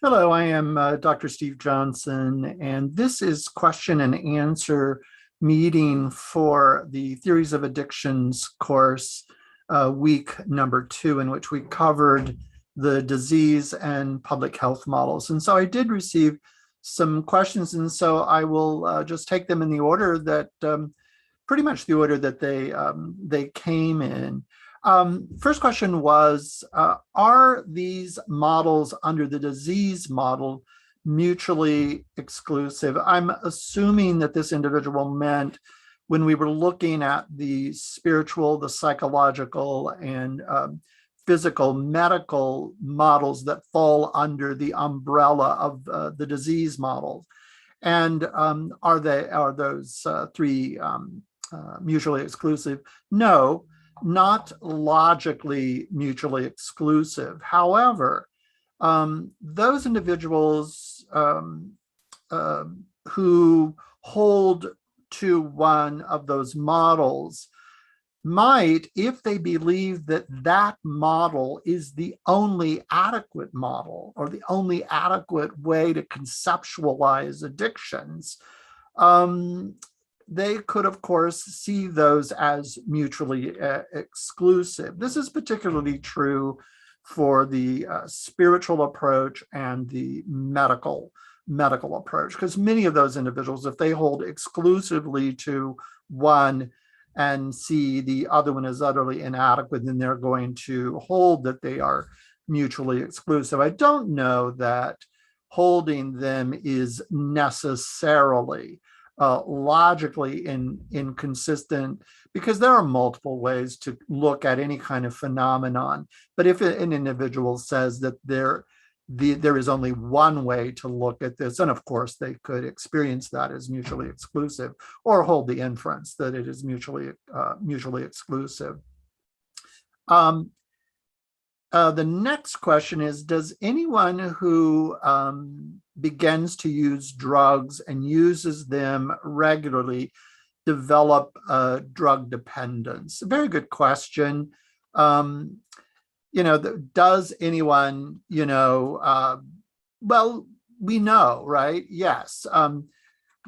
Hello, I am Dr. Steve Johnson, and this is question and answer meeting for the Theories of Addictions course, week number 2, in which we covered the disease and public health models. And so I did receive some questions, and so I will just take them in the order that, pretty much the order that they came in. First question was, are these models under the disease model mutually exclusive? I'm assuming that this individual meant when we were looking at the spiritual, the psychological, and physical medical models that fall under the umbrella of the disease models. And are those three mutually exclusive? No, not logically mutually exclusive. However, those individuals who hold to one of those models might, if they believe that that model is the only adequate model or the only adequate way to conceptualize addictions, they could, of course, see those as mutually exclusive. This is particularly true for the spiritual approach and the medical approach, because many of those individuals, if they hold exclusively to one and see the other one as utterly inadequate, then they're going to hold that they are mutually exclusive. I don't know that holding them is necessarily logically inconsistent, because there are multiple ways to look at any kind of phenomenon. But if an individual says that there is only one way to look at this, and of course they could experience that as mutually exclusive, or hold the inference that it is mutually exclusive. The next question is, does anyone who begins to use drugs and uses them regularly develop drug dependence? A very good question. Does anyone, well, we know, right? Yes.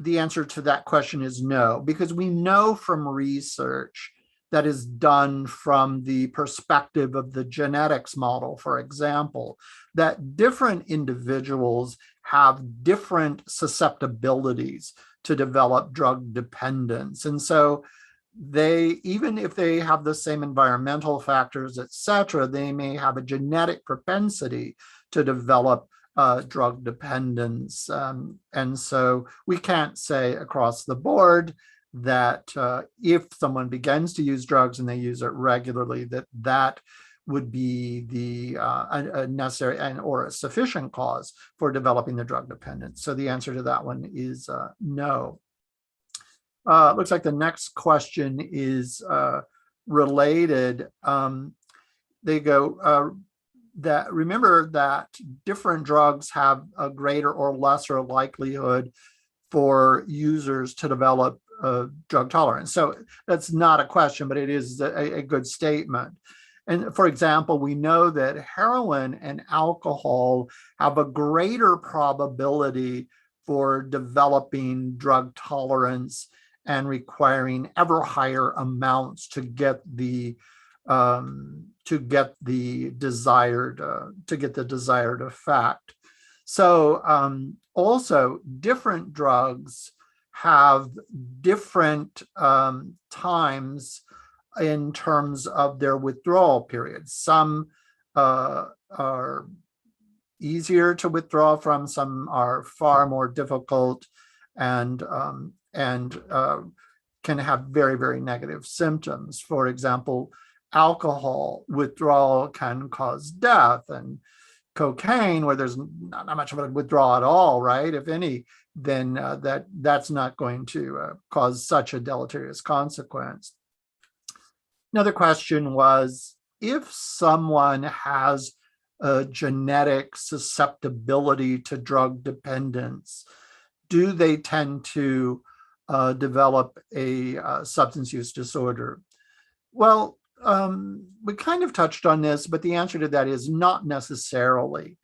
The answer to that question is no, because we know from research that is done from the perspective of the genetics model, for example, that different individuals have different susceptibilities to develop drug dependence. And so even if they have the same environmental factors, et cetera, they may have a genetic propensity to develop drug dependence. And so we can't say across the board that if someone begins to use drugs and they use it regularly, that would be a necessary or a sufficient cause for developing the drug dependence. So the answer to that one is no. Looks like the next question is related. They go, that remember that different drugs have a greater or lesser likelihood for users to develop drug tolerance. So that's not a question, but it is a good statement. And for example, we know that heroin and alcohol have a greater probability for developing drug tolerance and requiring ever higher amounts to get the desired effect. So also different drugs have different times in terms of their withdrawal periods. Some are easier to withdraw from, some are far more difficult, and can have very, very negative symptoms. For example, alcohol withdrawal can cause death, and cocaine, where there's not much of a withdrawal at all, right? If any, then that's not going to cause such a deleterious consequence. Another question was, if someone has a genetic susceptibility to drug dependence, do they tend to develop a substance use disorder? Well, we kind of touched on this, but the answer to that is not necessarily.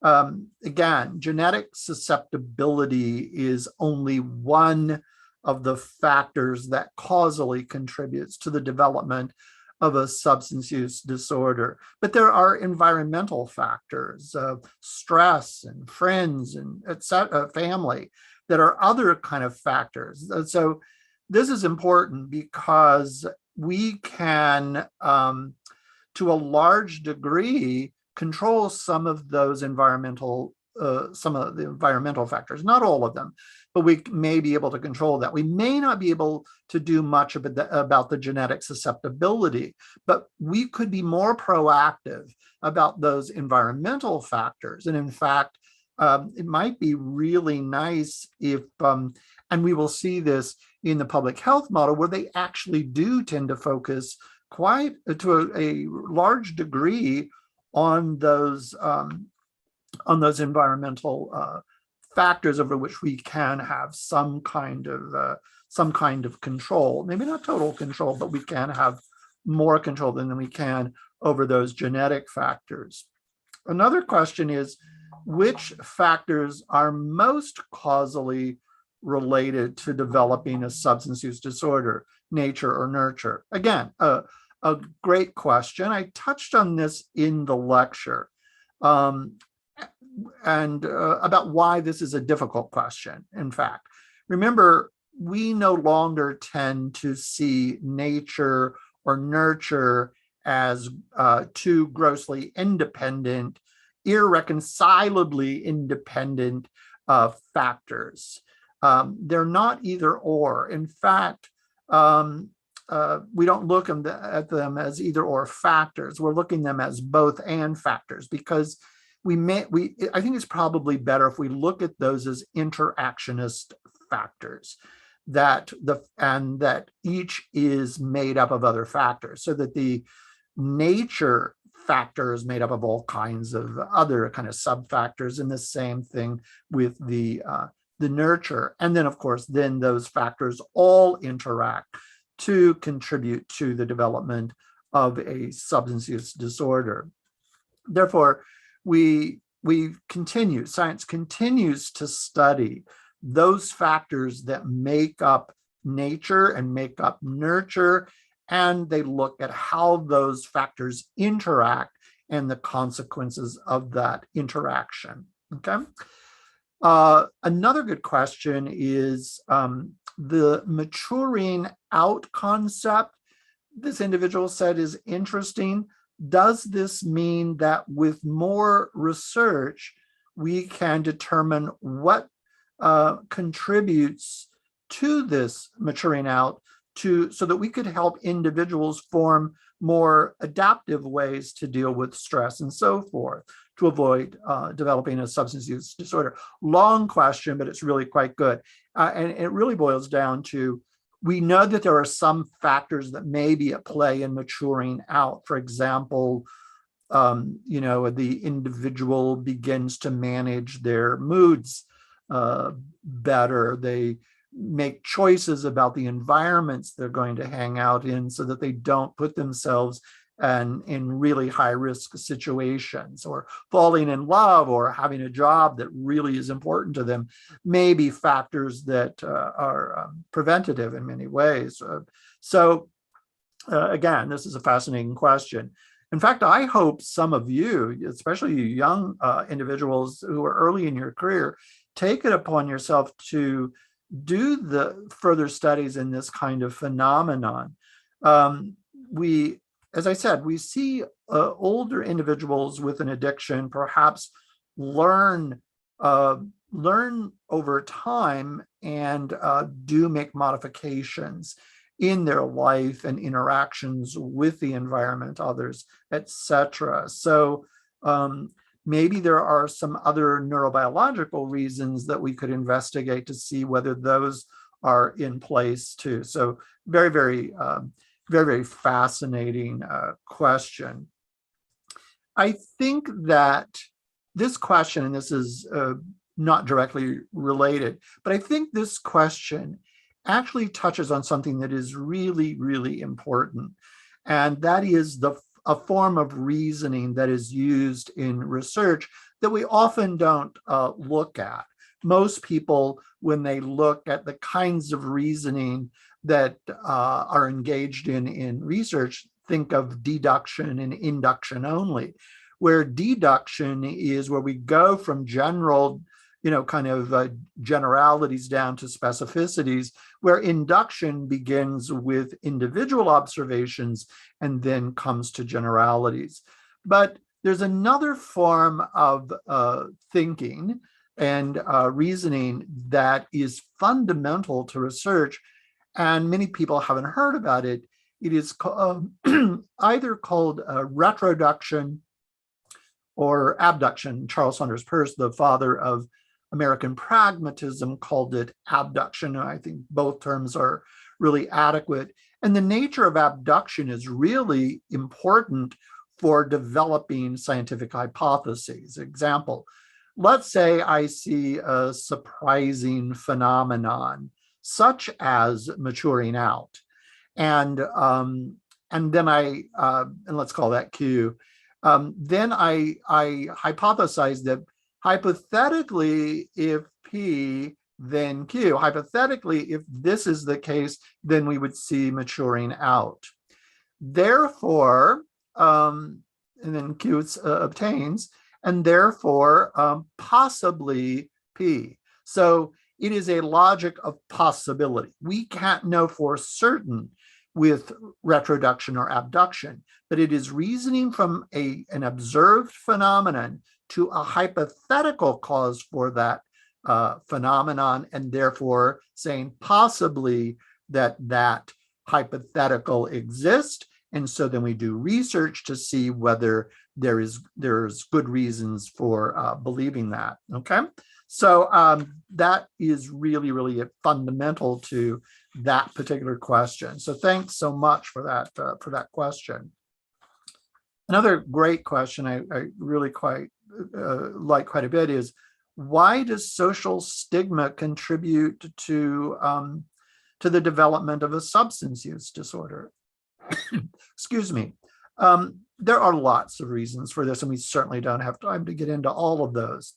Again, genetic susceptibility is only one of the factors that causally contributes to the development of a substance use disorder. But there are environmental factors, stress and friends and family, that are other kind of factors. So this is important because we can, to a large degree, control some of those environmental, some of the environmental factors, not all of them, but we may be able to control that. We may not be able to do much about the genetic susceptibility, but we could be more proactive about those environmental factors. And in fact, it might be really nice if, and we will see this in the public health model, where they actually do tend to focus quite to a large degree on those environmental factors over which we can have some kind of control. Maybe not total control, but we can have more control than we can over those genetic factors. Another question is, which factors are most causally related to developing a substance use disorder, nature or nurture? Again, a great question. I touched on this in the lecture, and about why this is a difficult question. In fact, remember, we no longer tend to see nature or nurture as two grossly independent, irreconcilably independent factors. They're not either or. In fact, we don't look at them as either or factors. We're looking at them as both and factors, because I think it's probably better if we look at those as interactionist factors, that each is made up of other factors, so that the nature factor is made up of all kinds of other kind of sub-factors, and the same thing with the nurture. And then, of course, then those factors all interact to contribute to the development of a substance use disorder. Therefore, science continues to study those factors that make up nature and make up nurture, and they look at how those factors interact and the consequences of that interaction. Okay. Another good question is the maturing out concept. This individual said is interesting. Does this mean that with more research, we can determine what contributes to this maturing out, so that we could help individuals form more adaptive ways to deal with stress and so forth, to avoid developing a substance use disorder? Long question, but it's really quite good. And it really boils down to, we know that there are some factors that may be at play in maturing out. For example, the individual begins to manage their moods better. They make choices about the environments they're going to hang out in, so that they don't put themselves in really high-risk situations, or falling in love, or having a job that really is important to them, may be factors that are preventative in many ways. Again, this is a fascinating question. In fact, I hope some of you, especially you young individuals who are early in your career, take it upon yourself to do the further studies in this kind of phenomenon. As I said, we see older individuals with an addiction perhaps learn over time, and do make modifications in their life and interactions with the environment, others, etc. So maybe there are some other neurobiological reasons that we could investigate to see whether those are in place too. So very, very, very, very fascinating question. I think that this question, and this is not directly related, but I think this question actually touches on something that is really, really important. And that is a form of reasoning that is used in research that we often don't look at. Most people, when they look at the kinds of reasoning that are engaged in research, think of deduction and induction only, where deduction is where we go from general, kind of generalities down to specificities, where induction begins with individual observations and then comes to generalities. But there's another form of thinking and reasoning that is fundamental to research, and many people haven't heard about it. It is either called retroduction or abduction. Charles Saunders Peirce, the father of American pragmatism, called it abduction. And I think both terms are really adequate. And the nature of abduction is really important for developing scientific hypotheses. Example, let's say I see a surprising phenomenon, such as maturing out. And then and let's call that Q. Then I hypothesize that hypothetically, if P, then Q. Hypothetically, if this is the case, then we would see maturing out. Therefore, and then Q obtains, and therefore possibly P. So it is a logic of possibility. We can't know for certain with retroduction or abduction, but it is reasoning from an observed phenomenon to a hypothetical cause for that phenomenon, and therefore saying possibly that hypothetical exists. And so then we do research to see whether there's good reasons for believing that. Okay, so that is really, really fundamental to that particular question. So thanks so much for that question. Another great question I really like quite a bit is, why does social stigma contribute to the development of a substance use disorder? Excuse me. There are lots of reasons for this, and we certainly don't have time to get into all of those.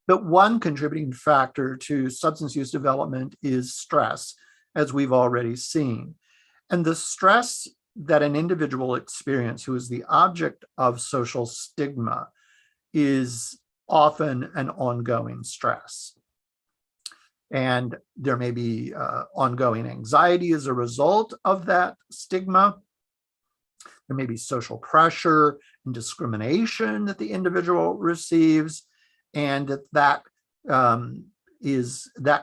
But one contributing factor to substance use development is stress, as we've already seen. And the stress that an individual experiences who is the object of social stigma is often an ongoing stress. And there may be ongoing anxiety as a result of that stigma. There may be social pressure and discrimination that the individual receives, and that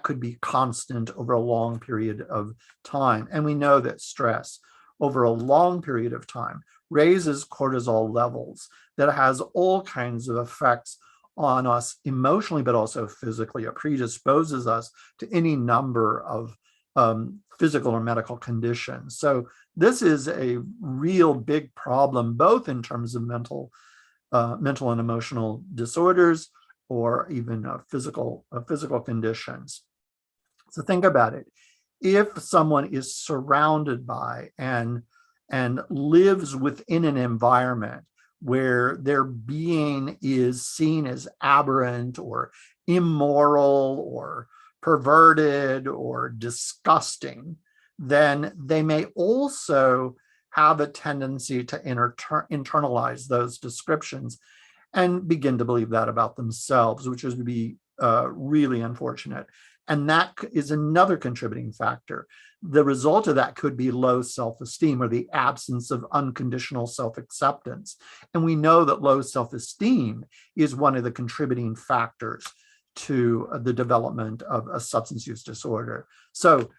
could be constant over a long period of time. And we know that stress over a long period of time raises cortisol levels that has all kinds of effects on us emotionally, but also physically. It predisposes us to any number of physical or medical conditions. So this is a real big problem, both in terms of mental and emotional disorders, or even physical conditions. So think about it. If someone is surrounded by and lives within an environment where their being is seen as aberrant or immoral or perverted or disgusting, then they may also have a tendency to internalize those descriptions and begin to believe that about themselves, which would be really unfortunate. And that is another contributing factor. The result of that could be low self-esteem, or the absence of unconditional self-acceptance. And we know that low self-esteem is one of the contributing factors to the development of a substance use disorder. So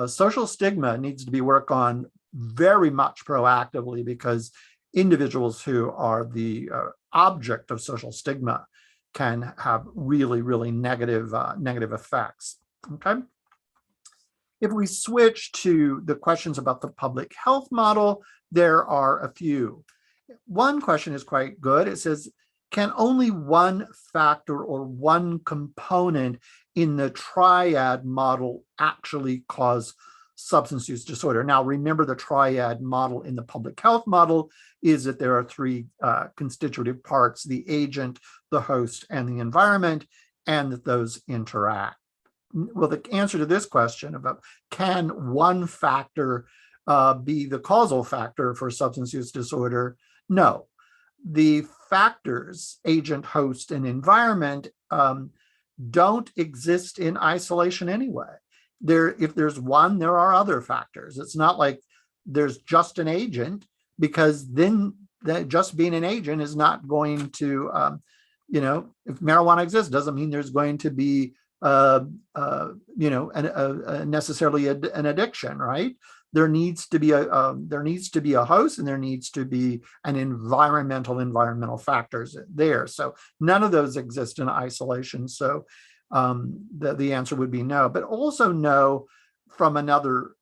social stigma needs to be worked on very much proactively, because individuals who are the object of social stigma can have really, really negative effects. Okay. If we switch to the questions about the public health model, there are a few. One question is quite good. It says, can only one factor or one component in the triad model actually cause substance use disorder. Now, remember the triad model in the public health model is that there are three constitutive parts: the agent, the host, and the environment, and that those interact. Well, the answer to this question about can one factor be the causal factor for substance use disorder? No. The factors, agent, host, and environment, don't exist in isolation anyway. If there's one, there are other factors. It's not like there's just an agent, because then just being an agent is not going to, if marijuana exists, doesn't mean there's going to be, necessarily an addiction, right? There needs to be a host, and there needs to be an environmental factors there. So none of those exist in isolation. So the answer would be no. But also no from another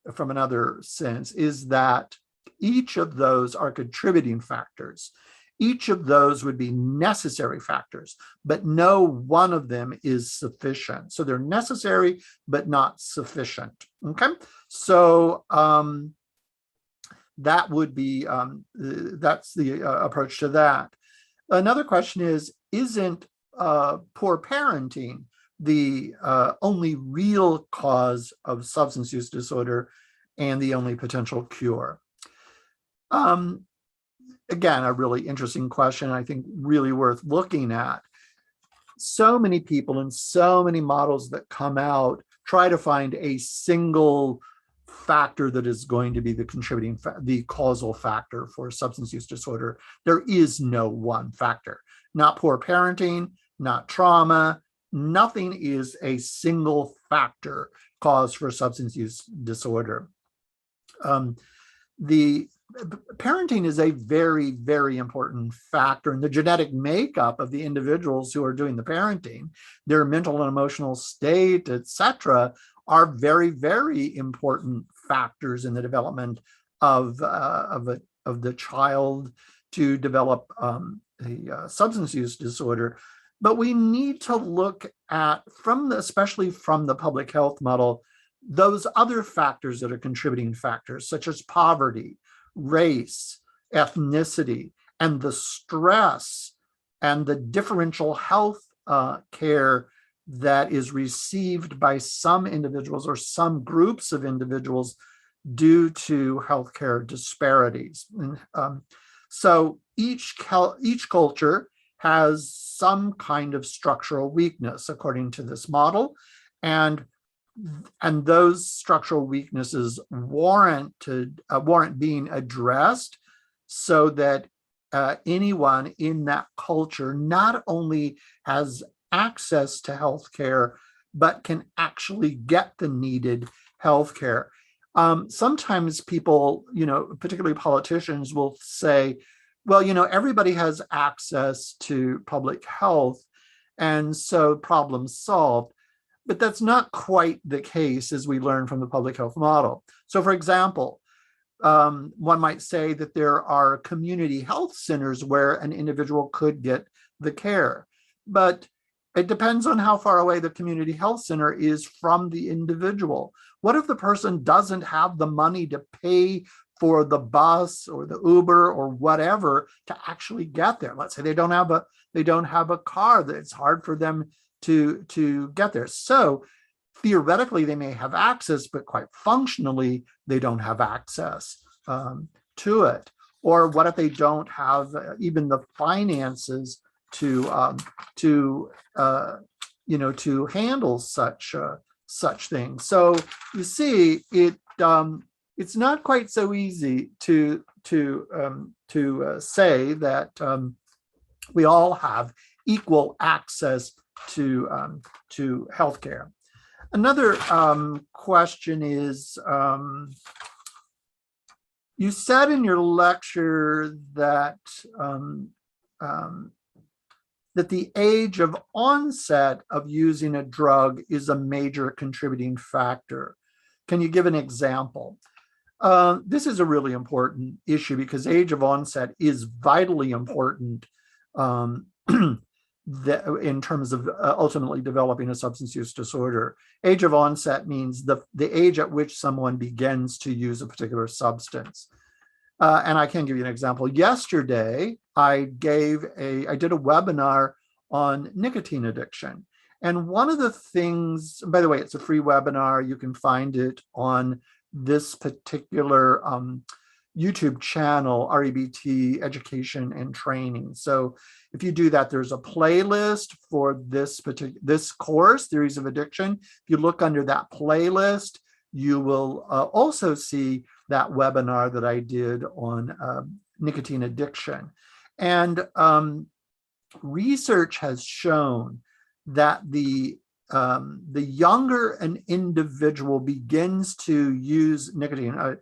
sense is that each of those are contributing factors. Each of those would be necessary factors, but no one of them is sufficient. So they're necessary, but not sufficient. Okay, so that would be that's the approach to that. Another question is, isn't poor parenting the only real cause of substance use disorder and the only potential cure? Again, a really interesting question, I think really worth looking at. So many people and so many models that come out try to find a single factor that is going to be the causal factor for substance use disorder. There is no one factor. Not poor parenting, not trauma, nothing is a single factor cause for substance use disorder. The parenting is a very, very important factor in the genetic makeup of the individuals who are doing the parenting. Their mental and emotional state, etc., are very, very important factors in the development of the child to develop a substance use disorder. But we need to look at, especially from the public health model, those other factors that are contributing factors, such as poverty, race, ethnicity, and the stress and the differential health care that is received by some individuals or some groups of individuals due to healthcare disparities. So each culture has some kind of structural weakness according to this model, and those structural weaknesses warrant being addressed so that anyone in that culture not only has access to healthcare, but can actually get the needed healthcare. Sometimes people, particularly politicians, will say, well, everybody has access to public health, and so problem solved. But that's not quite the case, as we learn from the public health model. So, for example, one might say that there are community health centers where an individual could get the care, but it depends on how far away the community health center is from the individual. What if the person doesn't have the money to pay for the bus or the Uber or whatever to actually get there? Let's say they don't have a car, that it's hard for them to get there. So theoretically, they may have access, but quite functionally, they don't have access to it. Or what if they don't have even the finances to handle such things? So you see, it's not quite so easy to say that we all have equal access to healthcare. Another question is, you said in your lecture that that the age of onset of using a drug is a major contributing factor. Can you give an example? This is a really important issue because age of onset is vitally important in terms of ultimately developing a substance use disorder. Age of onset means the age at which someone begins to use a particular substance. And I can give you an example. Yesterday, I did a webinar on nicotine addiction. And one of the things, by the way, it's a free webinar. You can find it on this particular YouTube channel, REBT Education and Training. So if you do that, there's a playlist for this course, Theories of Addiction. If you look under that playlist, you will also see that webinar that I did on nicotine addiction. And research has shown that the younger an individual begins to use nicotine,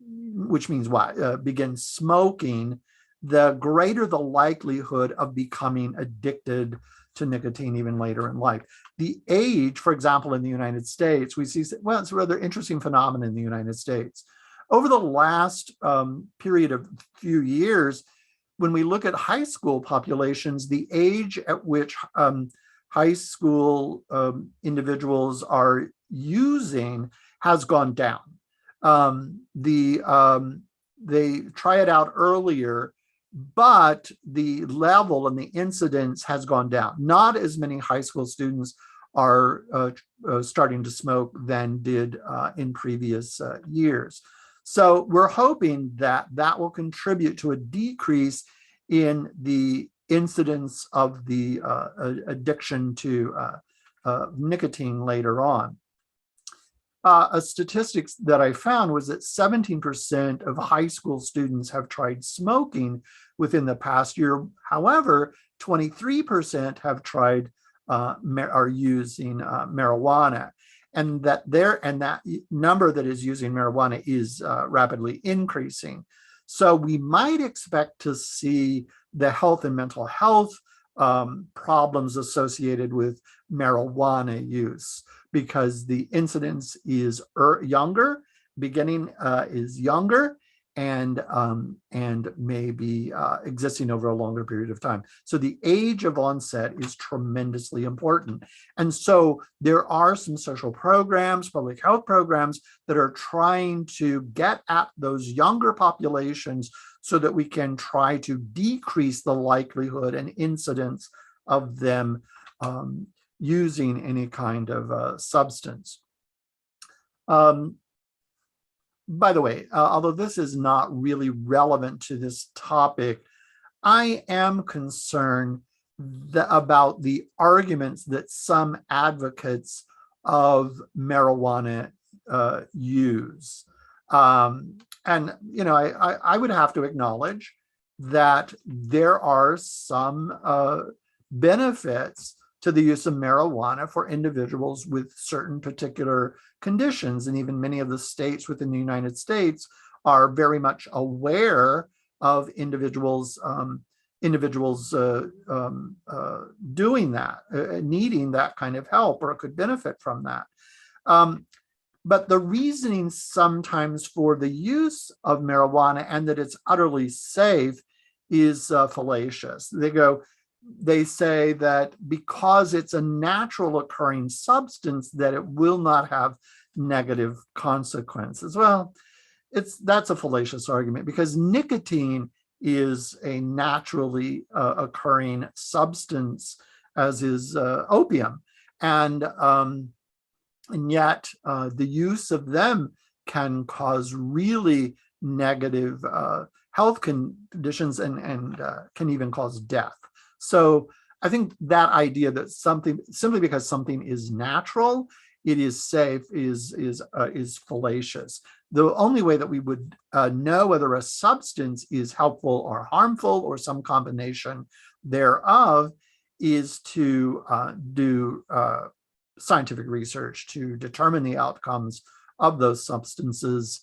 which means what? Begins smoking, the greater the likelihood of becoming addicted to nicotine even later in life. The age, for example, in the United States, we see, well, it's a rather interesting phenomenon in the United States. Over the last period of few years, when we look at high school populations, the age at which high school individuals are using has gone down. They try it out earlier, but the level and the incidence has gone down. Not as many high school students are starting to smoke than did in previous years. So we're hoping that that will contribute to a decrease in the incidence of the addiction to nicotine later on. A statistics that I found was that 17% of high school students have tried smoking within the past year. However, 23% have tried are using marijuana, and that number that is using marijuana is rapidly increasing. So we might expect to see the health and mental health problems associated with marijuana use, because the incidence is younger, beginning is younger, and may be existing over a longer period of time. So the age of onset is tremendously important. And so there are some social programs, public health programs that are trying to get at those younger populations so that we can try to decrease the likelihood and incidence of them using any kind of substance. By the way, although this is not really relevant to this topic, I am concerned about the arguments that some advocates of marijuana use. And, you know, I would have to acknowledge that there are some benefits to the use of marijuana for individuals with certain particular conditions. And even many of the states within the United States are very much aware of individuals doing that, needing that kind of help, or could benefit from that. But the reasoning sometimes for the use of marijuana and that it's utterly safe is fallacious. They say that because it's a natural occurring substance, that it will not have negative consequences. Well, that's a fallacious argument, because nicotine is a naturally occurring substance, as is opium. And yet the use of them can cause really negative health conditions and can even cause death. So I think that idea that something, simply because something is natural, it is safe, is fallacious. The only way that we would know whether a substance is helpful or harmful, or some combination thereof, is to do scientific research to determine the outcomes of those substances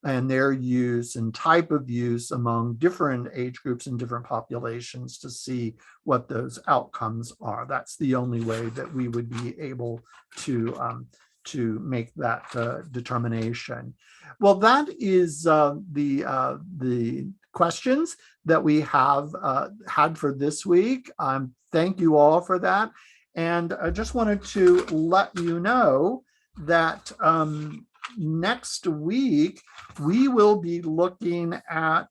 and their use and type of use among different age groups and different populations, to see what those outcomes are. That's the only way that we would be able to make that determination. Well, that is the questions that we have had for this week. Thank you all for that. And I just wanted to let you know that next week we will be looking at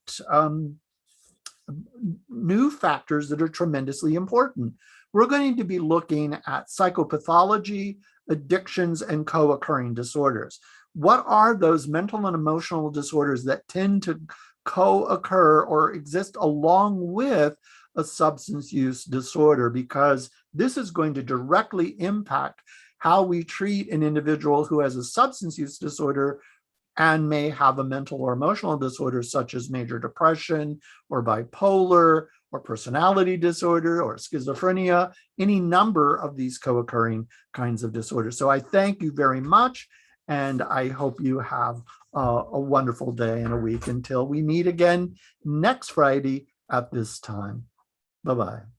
new factors that are tremendously important. We're going to be looking at psychopathology, addictions, and co-occurring disorders. What are those mental and emotional disorders that tend to co-occur or exist along with a substance use disorder? Because this is going to directly impact how we treat an individual who has a substance use disorder and may have a mental or emotional disorder such as major depression or bipolar or personality disorder or schizophrenia, any number of these co-occurring kinds of disorders. So I thank you very much, and I hope you have a wonderful day and a week until we meet again next Friday at this time. Bye-bye.